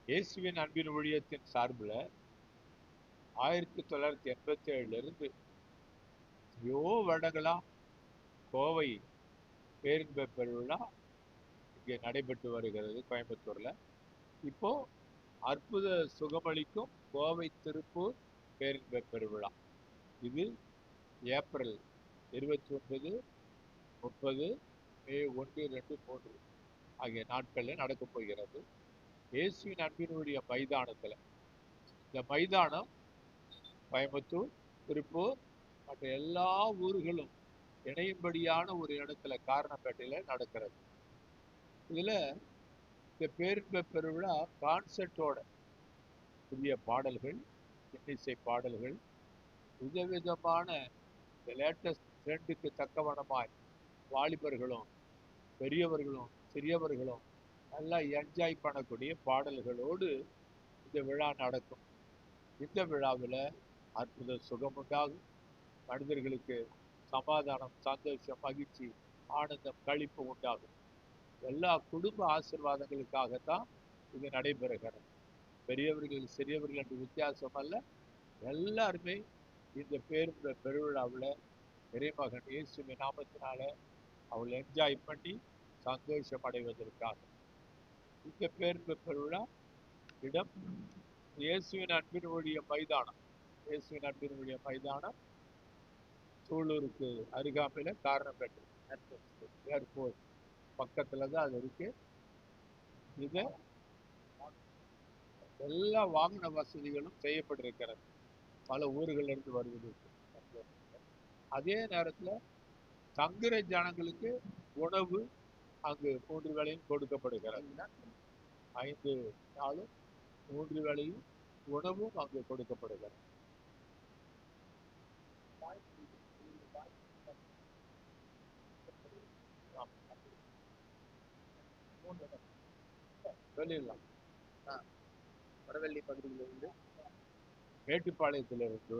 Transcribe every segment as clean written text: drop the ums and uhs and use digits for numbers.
இயேசுவின் அன்பின் ஊழியத்தின் சார்பில் 1987 எவ்வளோ வருடங்களா கோவை பேரின்ப பெருவிழா இங்கே நடைபெற்று வருகிறது கோயம்புத்தூர்ல. இப்போ அற்புத சுகமளிக்கும் கோவை திருப்பூர் பேரின்ப பெருவிழா இது ஏப்ரல் 29, 30, மே 1, 2, 3 ஆகிய நாட்களில் நடக்கப் போகிறது. இயேசுவின் அன்பினுடைய மைதானத்தில். இந்த மைதானம் கோயம்புத்தூர், திருப்பூர் மற்ற எல்லா ஊர்களும் இணையும்படியான ஒரு இடத்துல காரணப்பேட்டையில நடக்கிறது. இதுல இந்த பேரின்ப பெருவிழா கான்செர்ட்டோட புதிய பாடல்கள், இன்னிசை பாடல்கள், விதவிதமான லேட்டஸ்ட் ட்ரெண்டுக்கு தக்கவனமாய் வாலிபர்களும் பெரியவர்களும் சிறியவர்களும் நல்லா என்ஜாய் பண்ணக்கூடிய பாடல்களோடு இந்த விழா நடக்கும். இந்த விழாவில் அற்புத சுகம் உண்டாகும். மனிதர்களுக்கு சமாதானம், சந்தோஷம், மகிழ்ச்சி, ஆனந்தம், களிப்பு உண்டாகும். எல்லா குடும்ப ஆசீர்வாதங்களுக்காகத்தான் இது நடைபெறுகிறது. பெரியவர்கள் சிறியவர்கள் என்று வித்தியாசம் அல்ல, எல்லாருமே இந்த பேருந்த பெருவிழாவில் இறைமகன் இயேசுவின் நாமத்தினால அவள் என்ஜாய் பண்ணி சந்தோஷம் அடைவதற்காக இந்த பேருந்து பெருவிழா இடம் இயேசுவின் அன்பின் ஊழிய மைதானம். இயேசுவின் அன்பின் ஊழிய மைதானம் சூலூருக்கு அருகாமையில காரணப்பேட்டை ஏர்போர்ட் பக்கத்துல தான் அது இருக்கு. இது எல்லா வாகன வசதிகளும் செய்யப்பட்டிருக்கிறது. பல ஊர்கள்ல இருந்து வருவதற்கு. அதே நேரத்துல தங்குற ஜனங்களுக்கு உணவு அங்கு 3 வேளையும் கொடுக்கப்படுகிறது. 5 நாளும் 3 வேளையும் உணவும் அங்கு கொடுக்கப்படுகிறது. சொல்லிடலாம். வடவள்ளி பகுதியிலிருந்து, மேட்டுப்பாளையத்திலிருந்து,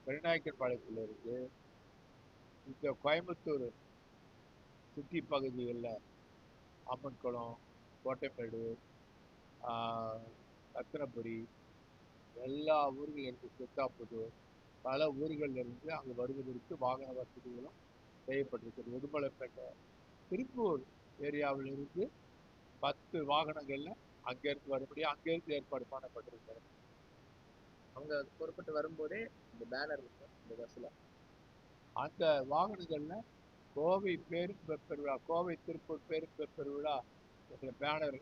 பெருநாயக்கன் பாளையத்திலிருந்து, இந்த கோயம்புத்தூர் சுற்றி பகுதிகளில் அம்மன்குளம், கோட்டைமேடு, ரத்தினபுரி எல்லா ஊர்களிலிருந்து, சித்தாப்புதூர் பல ஊர்களிலிருந்து அங்கு வருவதற்கு வாகன வசதிகளும் செய்யப்பட்டிருக்கிறது. உடுமலைப்பேட்டை, திருப்பூர் ஏரியாவிலிருந்து 10 வாகனங்கள்ல அங்கிருந்து வரும்படி அங்கிருந்து ஏற்பாடு பண்ணப்பட்டிருக்கிறது. அவங்க புறப்பட்டு வரும்போதே இந்த பேனர் இருக்கும் இந்த பஸ்ல. அந்த வாகனங்கள்ல கோவை பேருந்து பெருவிழா, கோவை திருப்பூர் பேருந்து பெருவிழா என்ற பேனர்